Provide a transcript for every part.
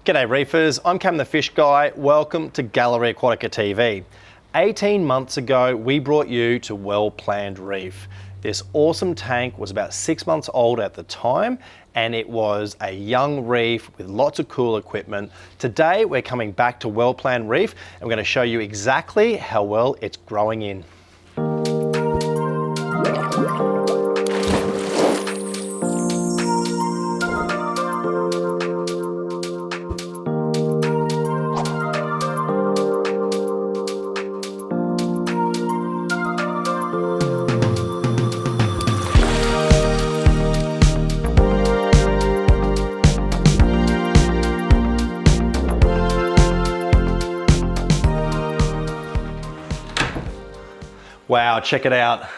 G'day reefers, I'm Cam the Fish Guy. Welcome to Gallery Aquatica TV. 18 months ago, we brought you to Well Planned Reef. This awesome tank was about 6 months old at the time, and it was a young reef with lots of cool equipment. Today, we're coming back to Well Planned Reef, and we're going to show you exactly how well it's growing in. Wow, check it out.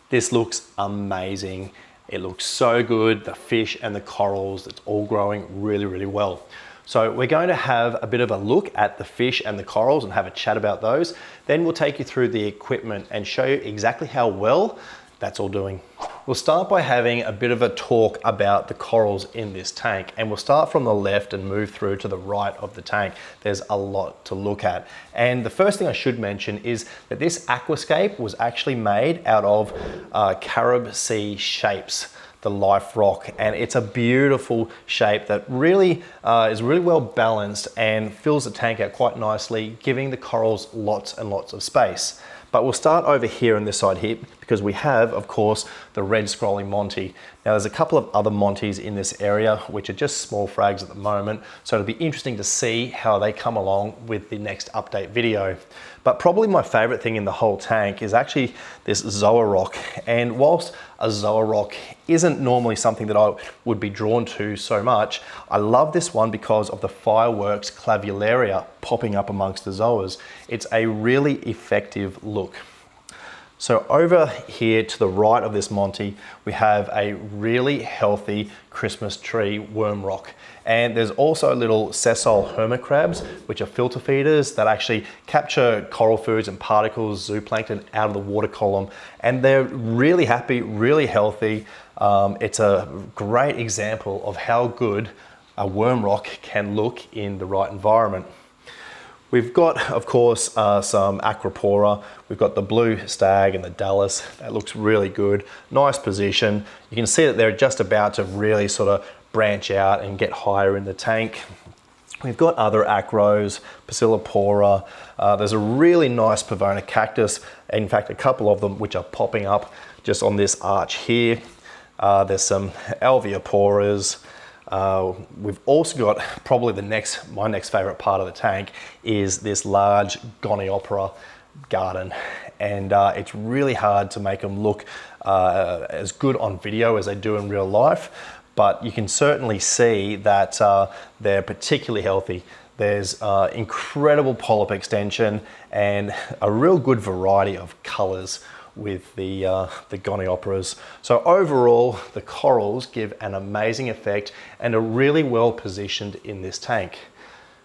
This looks amazing. It looks so good. The fish and the corals, it's all growing really, really well. So we're going to have a bit of a look at the fish and the corals and have a chat about those. Then we'll take you through the equipment and show you exactly how well that's all doing. We'll start by having a bit of a talk about the corals in this tank, and we'll start from the left and move through to the right of the tank. There's a lot to look at. And the first thing I should mention is that this aquascape was actually made out of Carib Sea shapes, the life rock, and it's a beautiful shape that really is really well balanced and fills the tank out quite nicely, giving the corals lots and lots of space. But we'll start over here on this side here because we have, of course, the red scrolling Monty. Now there's a couple of other Monties in this area which are just small frags at the moment, so it'll be interesting to see how they come along with the next update video. But probably my favorite thing in the whole tank is actually this Zoa rock. And whilst a Zoa rock isn't normally something that I would be drawn to so much, I love this one because of the fireworks clavularia popping up amongst the Zoas. It's a really effective look. So over here to the right of this Monty, we have a really healthy Christmas tree worm rock. And there's also little sessile hermicrabs, which are filter feeders that actually capture coral foods and particles, zooplankton out of the water column. And they're really happy, really healthy. It's a great example of how good a worm rock can look in the right environment. We've got, of course, some Acropora. We've got the blue stag and the Dallas. That looks really good. Nice position. You can see that they're just about to really sort of branch out and get higher in the tank. We've got other acros, Pasillipora. There's a really nice Pavona cactus. In fact, a couple of them which are popping up just on this arch here. There's some Alveoporas. We've also got probably my next favorite part of the tank is this large Goniopora garden, and it's really hard to make them look as good on video as they do in real life, but you can certainly see that they're particularly healthy. There's incredible polyp extension and a real good variety of colors with the Gonioperas. So overall, the corals give an amazing effect and are really well positioned in this tank.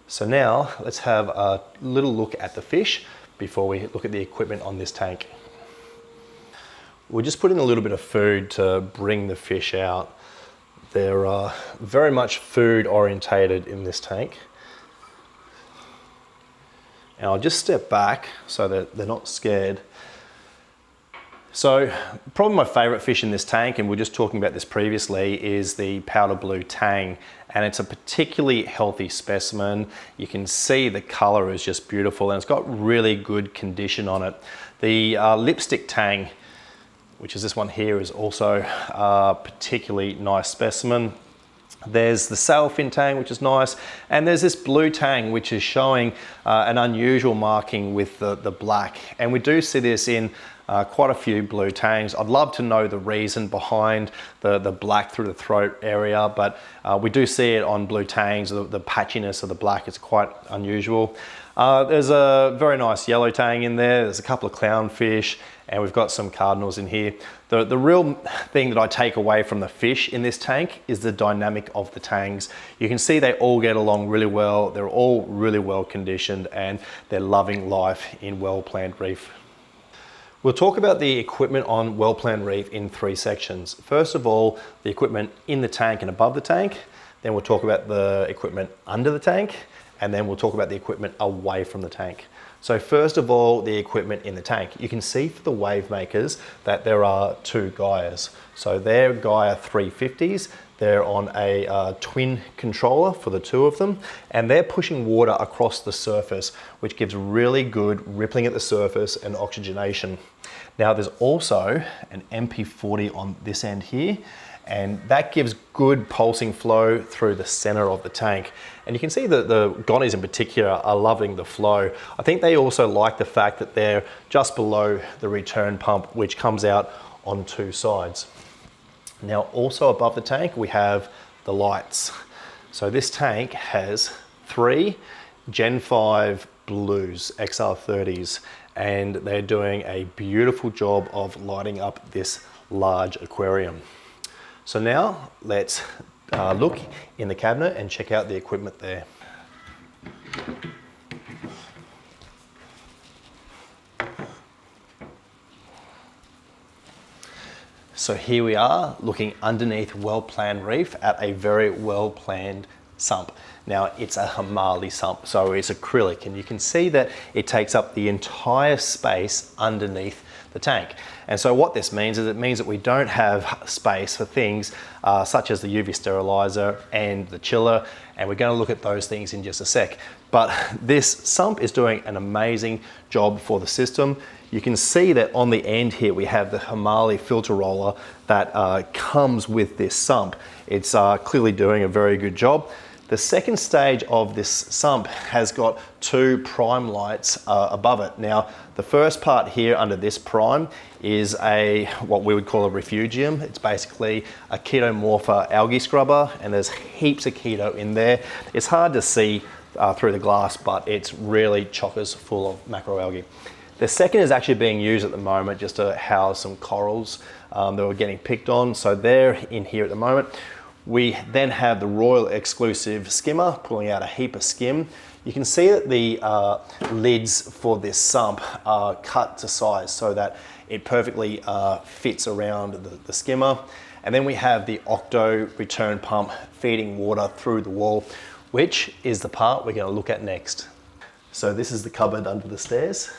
So now let's have a little look at the fish before we look at the equipment on this tank. We're just putting a little bit of food to bring the fish out. They're very much food orientated in this tank. And I'll just step back so that they're not scared. So probably my favorite fish in this tank, and we were just talking about this previously, is the powder blue tang. And it's a particularly healthy specimen. You can see the color is just beautiful and it's got really good condition on it. The lipstick tang, which is this one here, is also a particularly nice specimen. There's the sailfin tang, which is nice, and there's this blue tang, which is showing an unusual marking with the black. And we do see this in quite a few blue tangs. I'd love to know the reason behind the black through the throat area, but we do see it on blue tangs. The patchiness of the black is quite unusual. There's a very nice yellow tang in there. There's a couple of clownfish, and we've got some cardinals in here. The real thing that I take away from the fish in this tank is the dynamic of the tangs. You can see they all get along really well. They're all really well conditioned and they're loving life in Well Planned Reef. We'll talk about the equipment on Well Planned Reef in 3 sections. First of all, the equipment in the tank and above the tank. then we'll talk about the equipment under the tank, and then we'll talk about the equipment away from the tank. So first of all, the equipment in the tank. You can see for the wave makers that there are two Gaias. So they're Gaia 350s. They're on a twin controller for the two of them, and they're pushing water across the surface, which gives really good rippling at the surface and oxygenation. Now there's also an MP40 on this end here, and that gives good pulsing flow through the center of the tank. And you can see that the Gonnies in particular are loving the flow. I think they also like the fact that they're just below the return pump, which comes out on two sides. Now also above the tank, we have the lights. So this tank has 3 Gen 5 Blues XR30s, and they're doing a beautiful job of lighting up this large aquarium. So now let's look in the cabinet and check out the equipment there. So here we are looking underneath well-planned reef at a very well-planned sump. Now it's a Hamali sump, so it's acrylic, and you can see that it takes up the entire space underneath the tank. And so what this means is it means that we don't have space for things such as the UV sterilizer and the chiller, and we're going to look at those things in just a sec. But this sump is doing an amazing job for the system. You can see that on the end here we have the Hamali filter roller that comes with this sump. It's clearly doing a very good job. The second stage of this sump has got 2 prime lights above it. Now, the first part here under this prime is what we would call a refugium. It's basically a ketomorpha algae scrubber, and there's heaps of keto in there. It's hard to see through the glass, but it's really chockers full of macroalgae. The second is actually being used at the moment just to house some corals that were getting picked on. So they're in here at the moment. We then have the Royal Exclusive skimmer pulling out a heap of skim. You can see that the lids for this sump are cut to size so that it perfectly fits around the skimmer. And then we have the Octo return pump feeding water through the wall, which is the part we're going to look at next. So this is the cupboard under the stairs.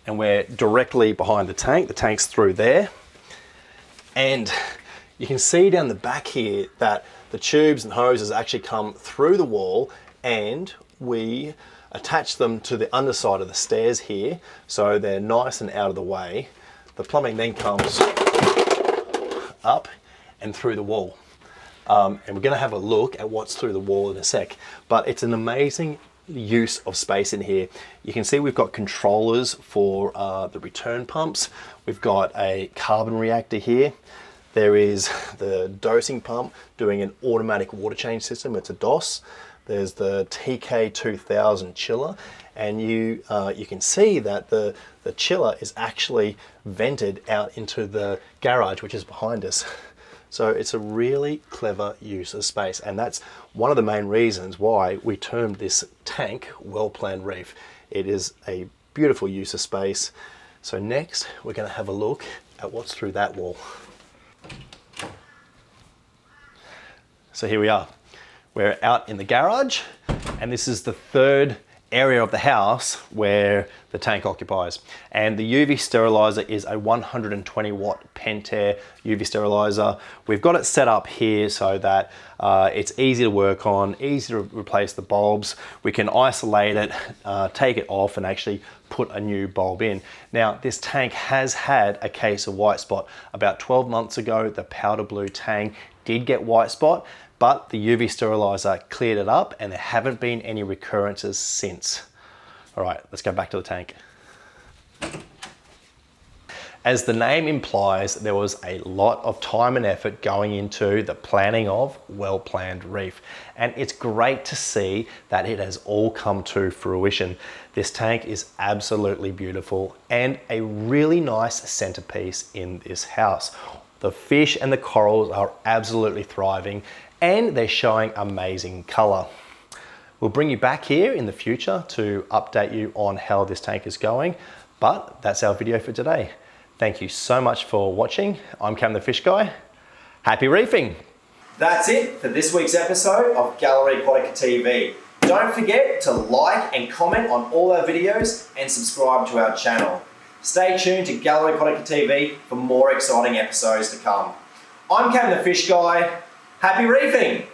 And we're directly behind the tank. The tank's through there. And you can see down the back here that the tubes and hoses actually come through the wall, and we attach them to the underside of the stairs here so they're nice and out of the way. The plumbing then comes up and through the wall. And we're going to have a look at what's through the wall in a sec, but it's an amazing use of space in here. You can see we've got controllers for the return pumps. We've got a carbon reactor here. There is the dosing pump doing an automatic water change system. It's a DOS. There's the TK2000 chiller, and you can see that the chiller is actually vented out into the garage, which is behind us. So it's a really clever use of space, and that's one of the main reasons why we termed this tank well-planned reef. It is a beautiful use of space. So next, we're going to have a look at what's through that wall. So here we are. We're out in the garage, and this is the third area of the house where the tank occupies. And the UV sterilizer is a 120 watt Pentair UV sterilizer. We've got it set up here so that it's easy to work on, easy to replace the bulbs. We can isolate it, take it off, and actually put a new bulb in. Now, this tank has had a case of white spot. About 12 months ago, the powder blue tank did get white spot, but the UV sterilizer cleared it up, and there haven't been any recurrences since. All right, let's go back to the tank. As the name implies, there was a lot of time and effort going into the planning of well-planned reef, and it's great to see that it has all come to fruition. This tank is absolutely beautiful and a really nice centerpiece in this house. The fish and the corals are absolutely thriving, and they're showing amazing color. We'll bring you back here in the future to update you on how this tank is going, but that's our video for today. Thank you so much for watching. I'm Cam the Fish Guy. Happy reefing! That's it for this week's episode of Gallery Aquatica TV. Don't forget to like and comment on all our videos and subscribe to our channel. Stay tuned to Gallery Aquatica TV for more exciting episodes to come. I'm Cam the Fish Guy. Happy reefing!